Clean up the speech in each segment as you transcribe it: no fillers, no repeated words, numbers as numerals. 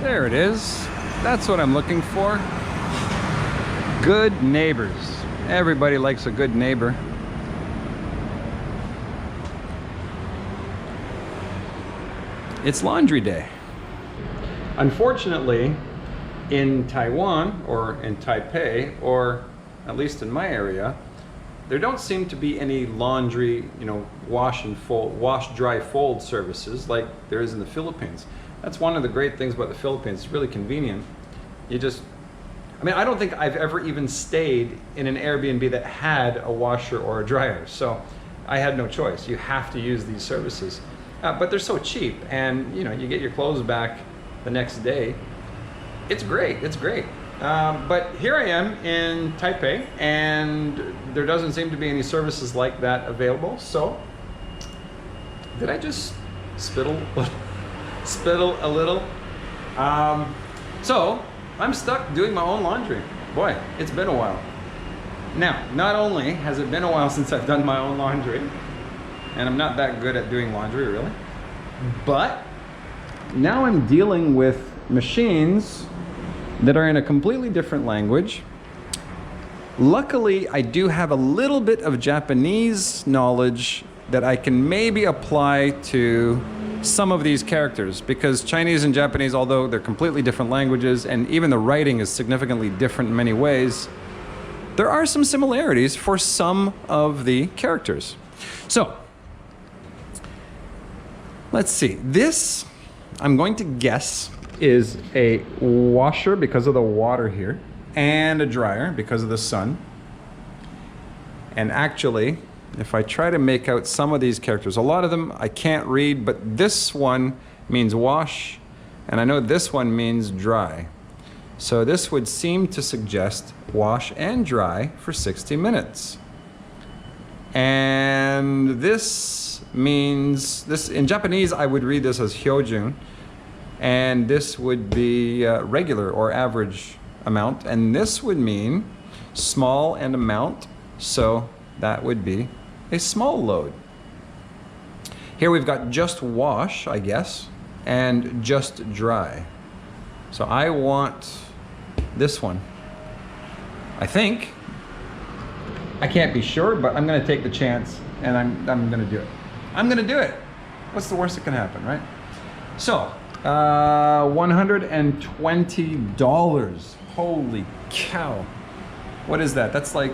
There it is. That's what I'm looking for. Good neighbors. Everybody likes a good neighbor. It's laundry day. Unfortunately, in Taiwan, or in Taipei, or at least in my area, there don't seem to be any laundry, wash and fold, wash, dry, fold services like there is in the Philippines. That's one of the great things about the Philippines. It's really convenient. I don't think I've ever even stayed in an Airbnb that had a washer or a dryer. So I had no choice. You have to use these services. But they're so cheap, and you get your clothes back the next day. It's great, it's great. But here I am in Taipei, and there doesn't seem to be any services like that available. So, did I just spittle a little? So, I'm stuck doing my own laundry. Boy, it's been a while. Now, not only has it been a while since I've done my own laundry, and I'm not that good at doing laundry, really, but now I'm dealing with machines that are in a completely different language. Luckily, I do have a little bit of Japanese knowledge that I can maybe apply to some of these characters, because Chinese and Japanese, although they're completely different languages and even the writing is significantly different in many ways, there are some similarities for some of the characters. So, let's see. This, I'm going to guess, is a washer because of the water here, and a dryer because of the sun. And actually, if I try to make out some of these characters, a lot of them I can't read, but this one means wash, and I know this one means dry. So this would seem to suggest wash and dry for 60 minutes. And this means, in Japanese I would read this as hyojun, and this would be regular or average amount, and this would mean small and amount, so that would be a small load. Here we've got just wash, I guess, and just dry. So I want this one. I think. I can't be sure, but I'm gonna take the chance, and I'm gonna do it. I'm gonna do it. What's the worst that can happen, right? So, $120. Holy cow. What is that? That's like,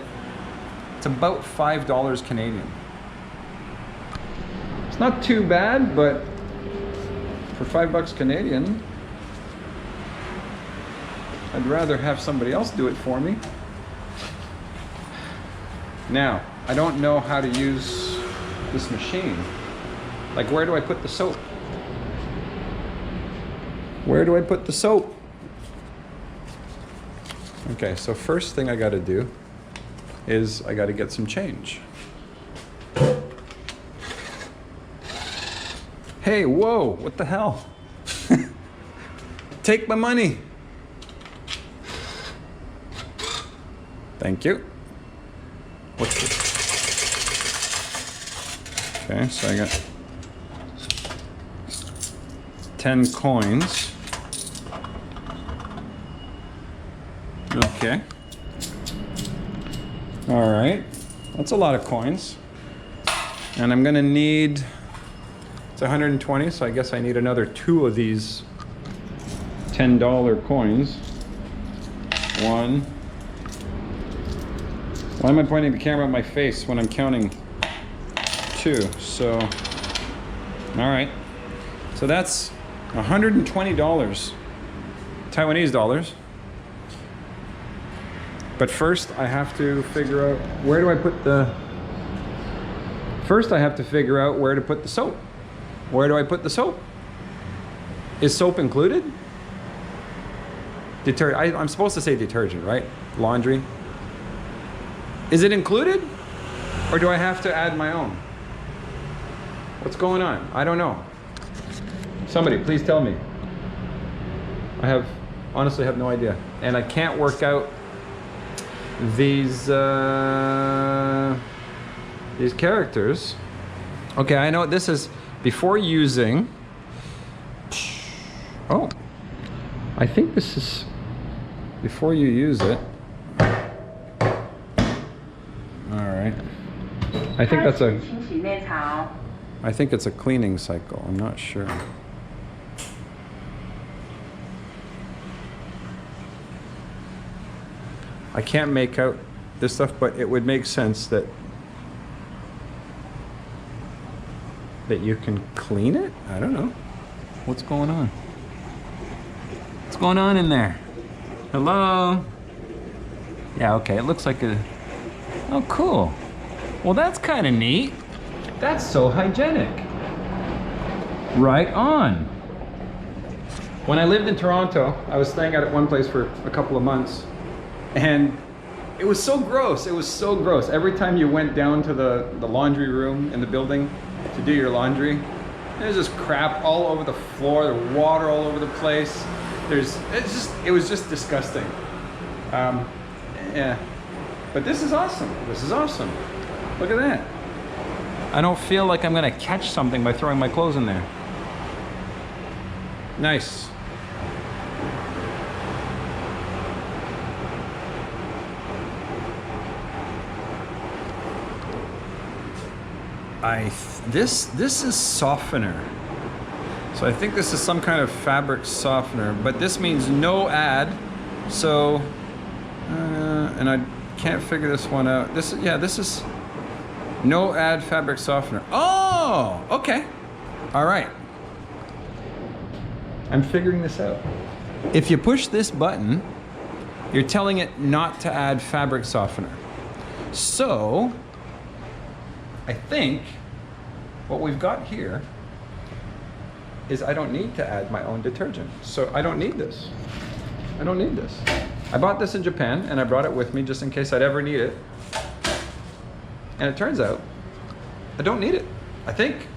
it's about $5 Canadian. It's not too bad, but for $5 Canadian, I'd rather have somebody else do it for me. Now, I don't know how to use this machine. Like, where do I put the soap? Where do I put the soap? Okay, so first thing I gotta do is I gotta get some change. Hey, whoa, what the hell? Take my money. Thank you. What's this? Okay, so I got 10 coins. Okay. All right. That's a lot of coins. And I'm gonna need, it's 120, so I guess I need another 2 of these $10 coins. 1. Why am I pointing the camera at my face when I'm counting 2? So, all right. So that's $120, Taiwanese dollars. But first I have to figure out, where do I put the, first I have to figure out where to put the soap. Where do I put the soap? Is soap included? I'm supposed to say detergent, right? Laundry. Is it included? Or do I have to add my own? What's going on? I don't know. Somebody, please tell me. I honestly have no idea. And I can't work out these characters. Okay, I know this is before using. Oh, I think this is, before you use it. Alright. I think that's a, I think it's a cleaning cycle. I'm not sure. I can't make out this stuff, but it would make sense that you can clean it? I don't know. What's going on? What's going on in there? Hello? Yeah, okay, it looks like a... Oh, cool. Well, that's kind of neat. That's so hygienic. Right on. When I lived in Toronto, I was staying at one place for a couple of months, and it was so gross. It was so gross. Every time you went down to the laundry room in the building to do your laundry, there's just crap all over the floor, the water all over the place. It was just disgusting. Yeah, but this is awesome. This is awesome. Look at that. I don't feel like I'm gonna catch something by throwing my clothes in there. Nice. This is softener. So I think this is some kind of fabric softener, but this means no add. So, and I can't figure this one out. This is no add fabric softener. Oh, okay. All right. I'm figuring this out. If you push this button, you're telling it not to add fabric softener. So, I think what we've got here is I don't need to add my own detergent. So I don't need this. I don't need this. I bought this in Japan and I brought it with me just in case I'd ever need it. And it turns out I don't need it, I think.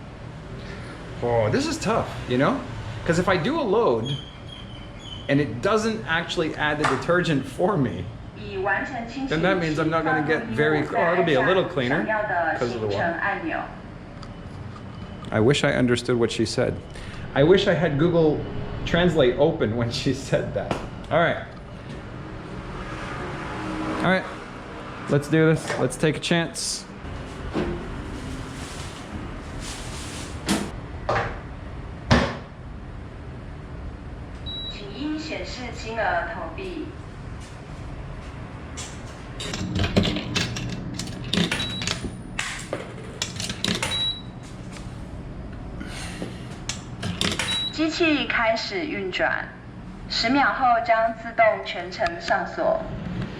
Oh, this is tough, you know? Because if I do a load and it doesn't actually add the detergent for me, then that means I'm not going to get very, it'll be a little cleaner because of the water. I wish I understood what she said. I wish I had Google Translate open when she said that. All right. All right. Let's do this. Let's take a chance.机器开始运转，10秒后将自动全程上锁。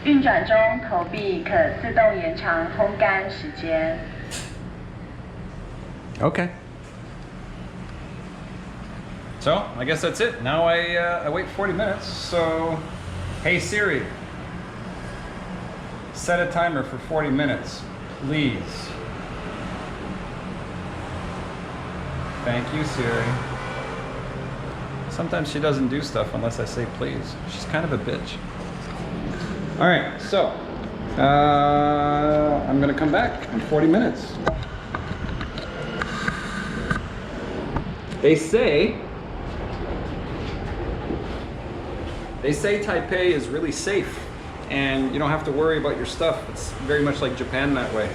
运转中，投币可自动延长烘干时间。Okay. So I guess that's it. Now I wait 40 minutes. So, hey Siri, set a timer for 40 minutes, please. Thank you, Siri. Sometimes she doesn't do stuff unless I say please. She's kind of a bitch. All right, so I'm gonna come back in 40 minutes. They say Taipei is really safe and you don't have to worry about your stuff. It's very much like Japan that way.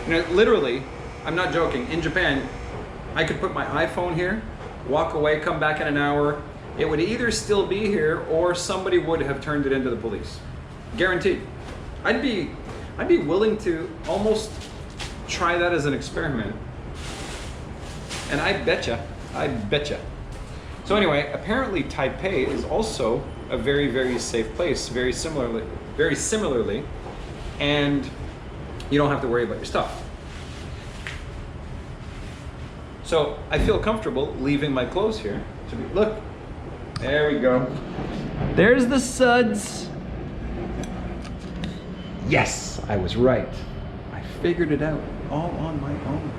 You know, literally, I'm not joking, in Japan, I could put my iPhone here, walk away, come back in an hour. It would either still be here or somebody would have turned it into the police. Guaranteed. I'd be willing to almost try that as an experiment. And I betcha. So anyway, apparently Taipei is also a very, very safe place, very similarly, and you don't have to worry about your stuff. So I feel comfortable leaving my clothes here. Look, there we go. There's the suds. Yes, I was right. I figured it out all on my own.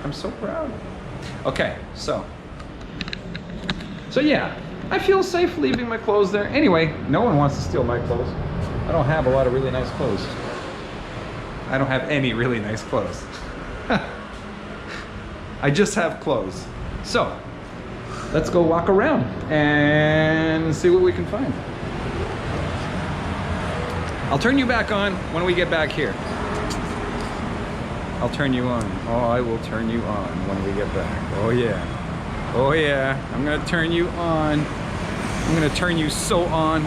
I'm so proud. Okay, so yeah, I feel safe leaving my clothes there. Anyway, no one wants to steal my clothes. I don't have a lot of really nice clothes. I don't have any really nice clothes. I just have clothes. So, let's go walk around and see what we can find. I'll turn you back on when we get back here. I'll turn you on. Oh, I will turn you on when we get back. Oh yeah. Oh yeah. I'm gonna turn you on. I'm gonna turn you so on.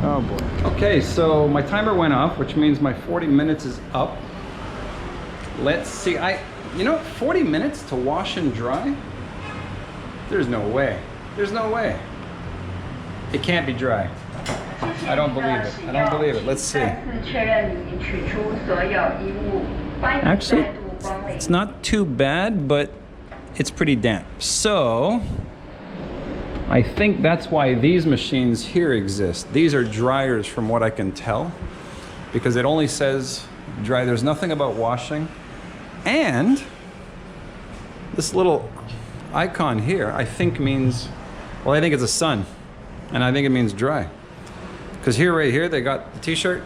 Oh boy. Okay, so my timer went off, which means my 40 minutes is up. Let's see. You know, 40 minutes to wash and dry? There's no way. There's no way. It can't be dry. I don't believe it. I don't believe it. Let's see. Actually, it's not too bad, but it's pretty damp. So, I think that's why these machines here exist. These are dryers from what I can tell, because it only says dry. There's nothing about washing. And this little icon here, I think means, well, I think it's a sun, and I think it means dry. Because here, right here, they got the t-shirt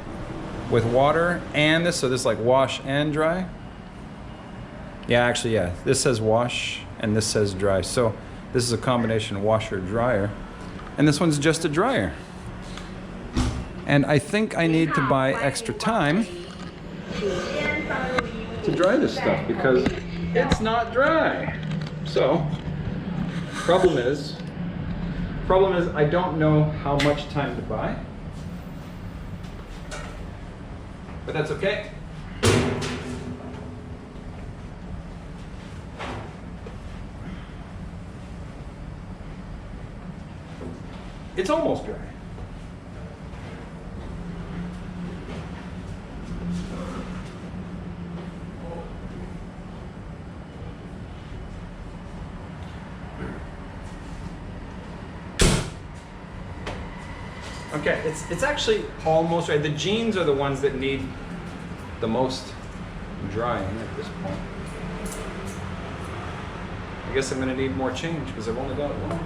with water and this, so this is like wash and dry. Yeah, actually, yeah, this says wash and this says dry. So this is a combination washer dryer, and this one's just a dryer. And I think I need to buy extra time to dry this stuff because it's not dry. So, problem is I don't know how much time to buy. But that's okay. It's almost dry. Okay, it's actually almost right. The jeans are the ones that need the most drying at this point. I guess I'm gonna need more change because I've only got one.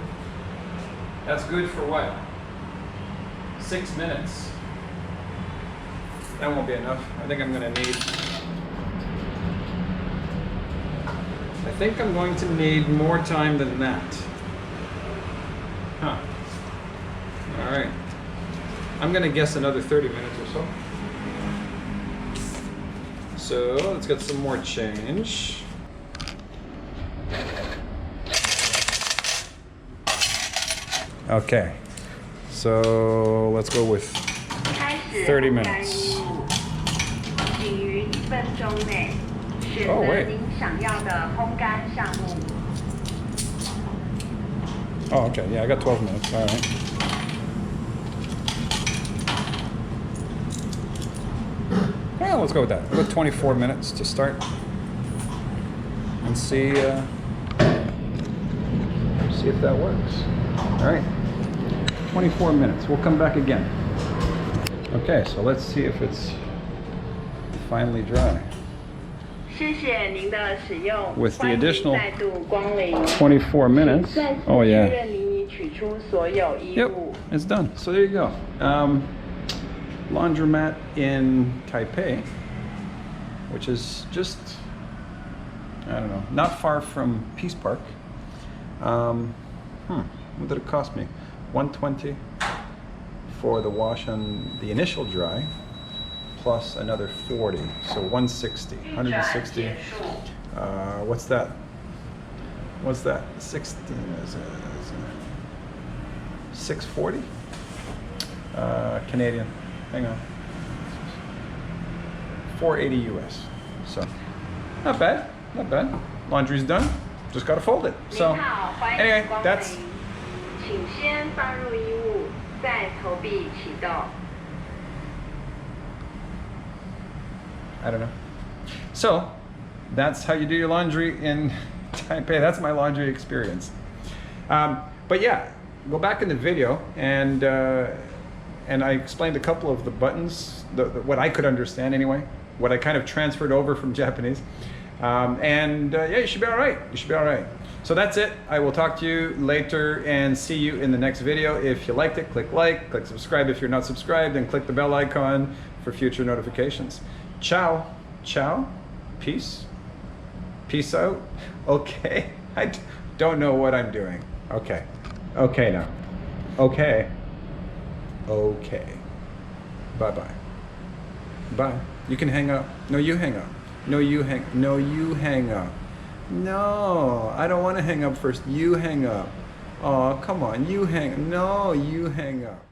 That's good for what? 6 minutes. That won't be enough. I think I'm going to need more time than that. Huh. All right. I'm going to guess another 30 minutes or so. So let's get some more change. Okay, so let's go with 30 minutes. Oh, wait. Oh, okay, yeah, I got 12 minutes, all right. Yeah, let's go with that. We'll go 24 minutes to start and see if that works. All right, 24 minutes. We'll come back again. Okay, so let's see if it's finally dry. With the additional 24 minutes. Oh yeah. Yep, it's done. So there you go. Laundromat in Taipei, which is just, I don't know, not far from Peace Park. What did it cost me? $120 for the wash and the initial dry, plus another 40, so 160. 160. What's that? What's that? 640 Canadian. Hang on. 480 US. So not bad. Not bad. Laundry's done. Just gotta fold it. So anyway, that's. I don't know. So that's how you do your laundry in Taipei. That's my laundry experience. But yeah, go back in the video and I explained a couple of the buttons, what I could understand anyway, what I kind of transferred over from Japanese. Yeah, you should be all right. You should be all right. So that's it. I will talk to you later and see you in the next video. If you liked it, click like, click subscribe if you're not subscribed, and click the bell icon for future notifications. Ciao. Ciao. Peace. Peace out? Okay. Don't know what I'm doing. Okay. Okay now. Okay. Okay. Bye-bye. Bye. You can hang up. No, you hang up. No, you hang up. No, I don't want to hang up first. You hang up. Oh, come on. You hang up. No, you hang up.